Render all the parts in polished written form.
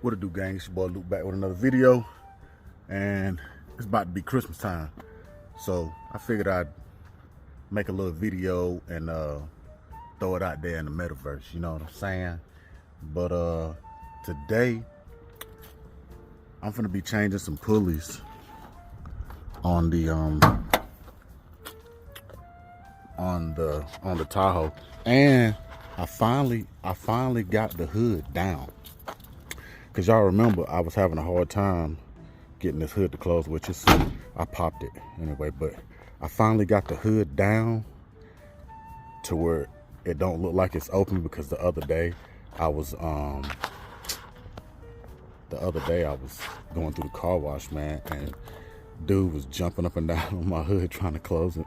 What it do, gang? It's your boy Luke back with another video, and it's about to be Christmas time, so I figured I'd make a little video and throw it out there in the metaverse. You know what I'm saying? But today I'm gonna be changing some pulleys on the Tahoe, and I finally got the hood down. Cause y'all remember I was having a hard time getting this hood to close, which is I popped it anyway. But I finally got the hood down to where it don't look like it's open, because the other day I was going through the car wash, man, and dude was jumping up and down on my hood trying to close it.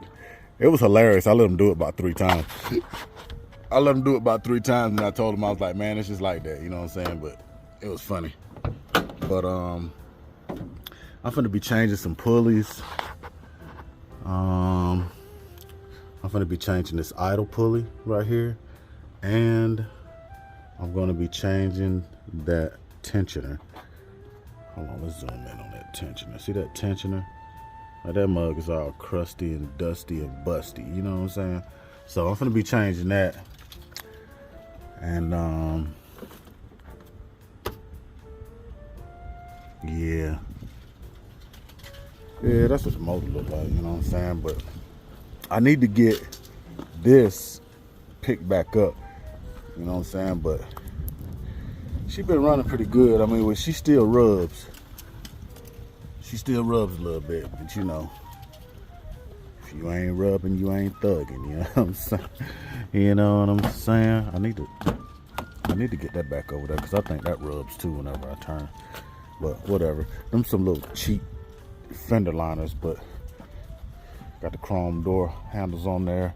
It was hilarious. I let him do it about 3 times. And I told him, I was like, man, it's just like that, you know what I'm saying? But it was funny. But I'm finna be changing some pulleys. I'm finna be changing this idle pulley right here, and I'm gonna be changing that tensioner. Hold on, let's zoom in on that tensioner. See that tensioner? Like, that mug is all crusty and dusty and busty, you know what I'm saying? So I'm finna be changing that. And yeah, that's what the motor look like, you know what I'm saying? But I need to get this picked back up, you know what I'm saying? But she been running pretty good. I mean, she still rubs. She still rubs a little bit, but you know, if you ain't rubbing, you ain't thugging, you know what I'm saying? You know what I'm saying? I need to get that back over there, because I think that rubs too whenever I turn. But whatever. Them some little cheap fender liners, but got the chrome door handles on there.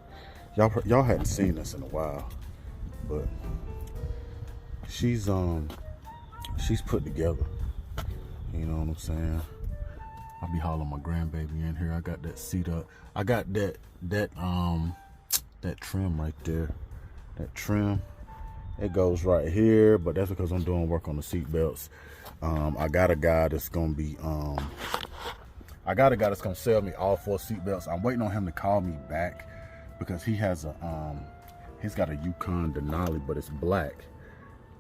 Y'all hadn't seen this in a while, but she's put together. You know what I'm saying? I'll be hauling my grandbaby in here. I got that seat up. I got that trim right there. That trim, it goes right here, but that's because I'm doing work on the seat belts. I got a guy that's gonna be sell me all 4 seat belts. I'm waiting on him to call me back, because he has he's got a Yukon Denali, but it's black,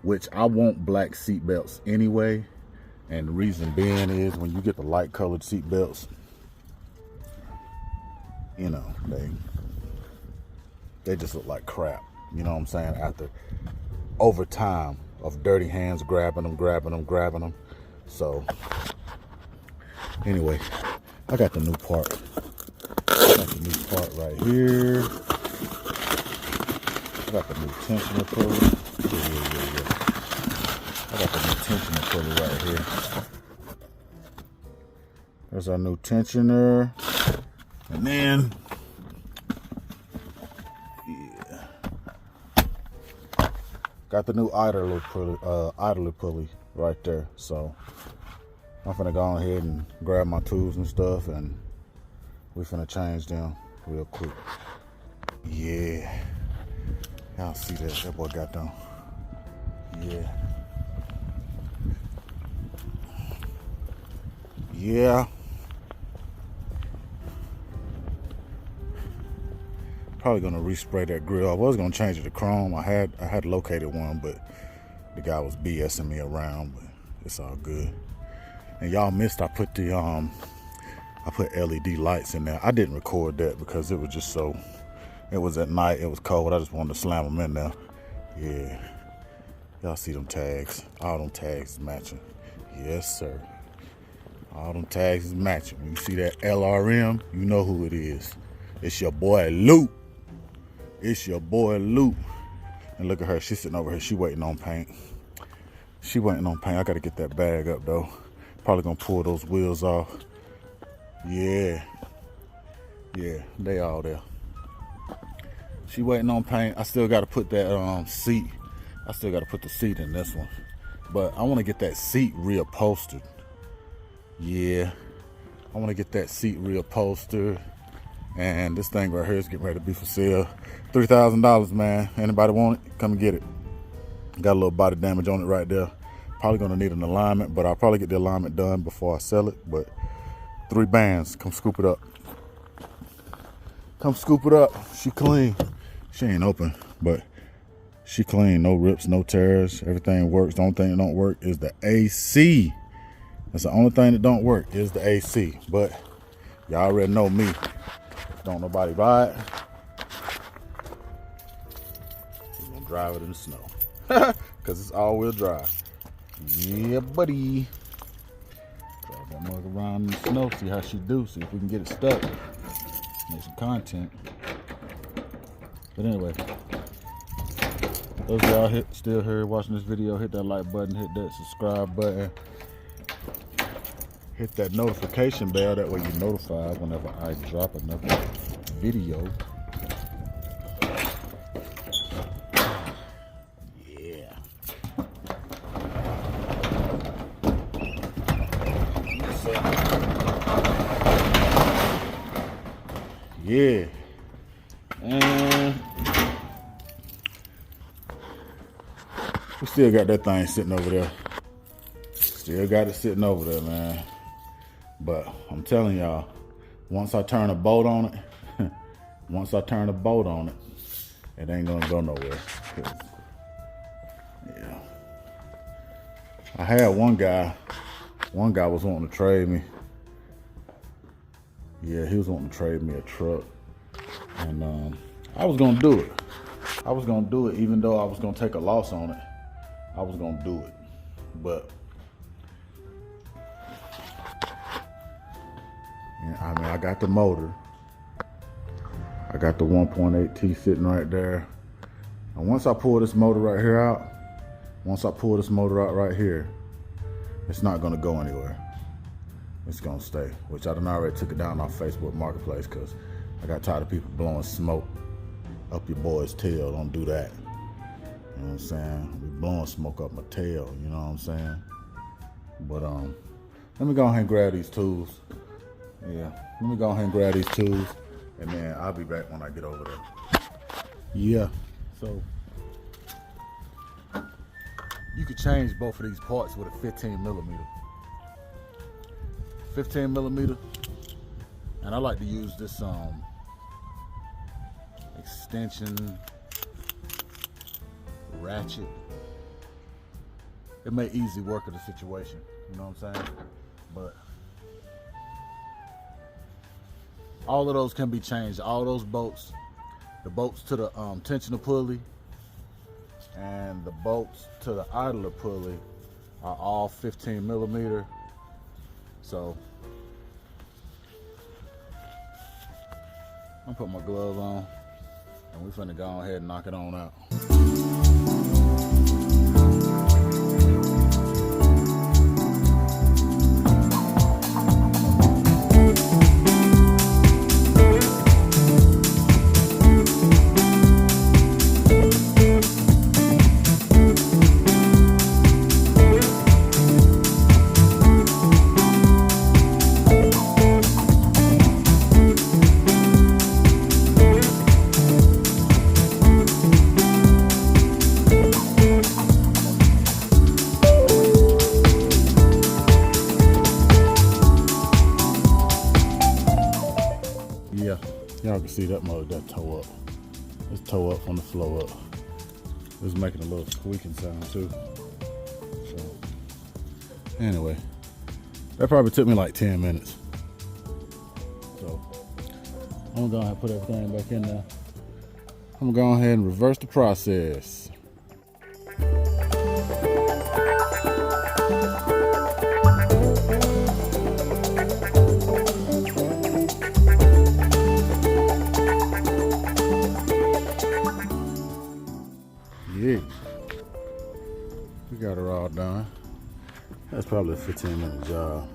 which I want black seat belts anyway. And the reason being is, when you get the light colored seat belts, you know, they just look like crap. You know what I'm saying? After over time of dirty hands grabbing them. So anyway, I got the new part. I got the new part right here. I got the new tensioner pulley. Yeah. I got the new tensioner pulley right here. There's our new tensioner. And then, yeah, got the new idler pulley right there. So I'm finna go on ahead and grab my tools and stuff, and we finna change them real quick. Yeah, y'all see that boy got them. Yeah. Probably gonna respray that grill. I was gonna change it to chrome. I had located one, but the guy was BSing me around. But it's all good. And y'all missed, I put LED lights in there. I didn't record that because it was just it was at night, it was cold. I just wanted to slam them in there. Yeah. Y'all see them tags? All them tags is matching. Yes, sir. All them tags is matching. When you see that LRM, you know who it is. It's your boy Luke. It's your boy Luke. And look at her. She's sitting over here. She waiting on paint. I got to get that bag up, though. Probably going to pull those wheels off. Yeah, they all there. She waiting on paint. I still got to put that seat. I still got to put the seat in this one. But I want to get that seat reupholstered. Yeah, I want to get that seat reupholstered. And this thing right here is getting ready to be for sale. $3,000, man. Anybody want it? Come and get it. Got a little body damage on it right there. Probably gonna need an alignment, but I'll probably get the alignment done before I sell it. But 3 bands, come scoop it up. Come scoop it up. She clean. She ain't open, but she clean. No rips, no tears. Everything works. The only thing that don't work is the AC. That's the only thing that don't work is the AC. But y'all already know me. Don't nobody buy it. We're gonna drive it in the snow. Cause it's all-wheel drive. Yeah, buddy. Drive that mug around in the snow, see how she do, see if we can get it stuck. Make some content. But anyway, those of y'all still here watching this video, hit that like button, hit that subscribe button, hit that notification bell, that way you're notified whenever I drop another video. Yeah. Yeah. And we still got that thing sitting over there. Still got it sitting over there, man. But I'm telling y'all, once I turn a bolt on it, it ain't gonna go nowhere. Yeah. I had one guy was wanting to trade me. Yeah, he was wanting to trade me a truck. And I was gonna do it. I was gonna do it even though I was gonna take a loss on it. I was gonna do it. But yeah, I mean, I got the motor. I got the 1.8T sitting right there. And once I pull this motor right here out, right here, it's not gonna go anywhere. It's gonna stay, which I done already took it down off Facebook Marketplace because I got tired of people blowing smoke up your boy's tail. Don't do that. You know what I'm saying? We blowing smoke up my tail, you know what I'm saying? But let me go ahead and grab these tools. Yeah, let me go ahead and grab these tools, and then I'll be back when I get over there. Yeah, so you could change both of these parts with a 15 millimeter. 15 millimeter, and I like to use this extension ratchet. It may easy work of the situation, you know what I'm saying? But all of those can be changed. All those bolts, the bolts to the tensioner pulley and the bolts to the idler pulley are all 15 millimeter. So I'm putting my gloves on and we finna go ahead and knock it on out. Yeah, y'all can see that motor, that toe up. It's toe up from the flow up. It's making a little squeaking sound too. So, anyway, that probably took me like 10 minutes. So, I'm gonna go ahead and put everything back in there. I'm gonna go ahead and reverse the process. Yeah, we got her all done. That's probably a 15-minute job.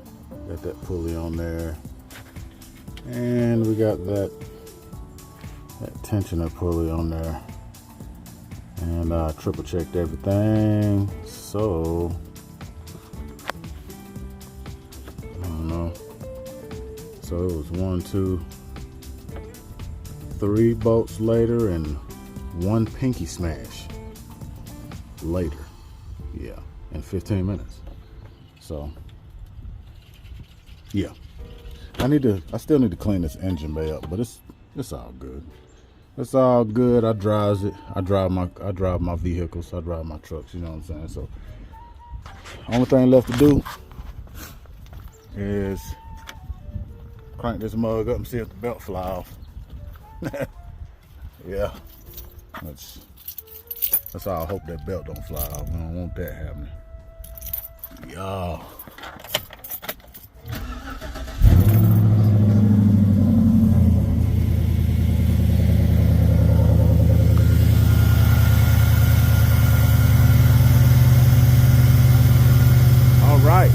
Got that pulley on there, and we got that tensioner pulley on there, and I triple checked everything. So I don't know. So it was 1, 2, 3 bolts later, and 1 pinky smash later. Yeah, in 15 minutes. So yeah, I still need to clean this engine bay up, but it's all good. It's all good. I drive my vehicles, I drive my trucks, you know what I'm saying? So only thing left to do is crank this mug up and see if the belt fly off. Yeah, that's how I hope that belt don't fly off. I don't want that happening. Yeah. All right.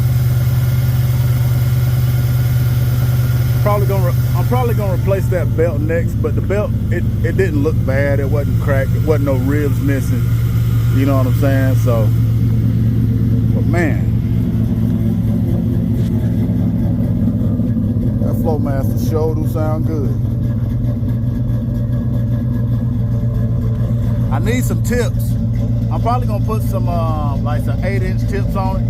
I'm probably gonna replace that belt next, but the belt it didn't look bad. It wasn't cracked. It wasn't no ribs missing. You know what I'm saying? So, but man, that Flowmaster sure do sound good. I need some tips. I'm probably gonna put some like some 8-inch tips on it.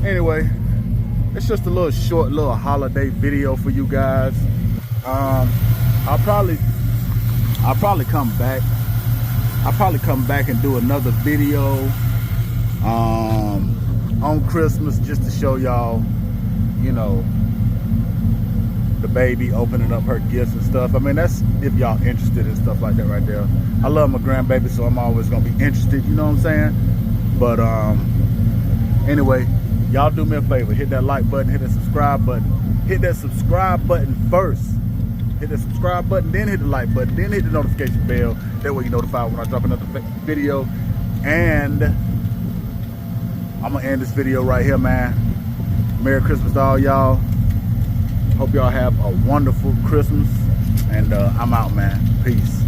Anyway, it's just a little short little holiday video for you guys. I'll probably come back. I'll probably come back and do another video on Christmas, just to show y'all, you know, the baby opening up her gifts and stuff. I mean, that's if y'all interested in stuff like that right there. I love my grandbaby, so I'm always gonna be interested, you know what I'm saying? But anyway, y'all do me a favor, hit that like button, hit that subscribe button. Hit that subscribe button first. Hit that subscribe button, then hit the like button, then hit the notification bell. That way you're notified when I drop another video. And I'm gonna end this video right here, man. Merry Christmas to all y'all. Hope y'all have a wonderful Christmas. And I'm out, man. Peace.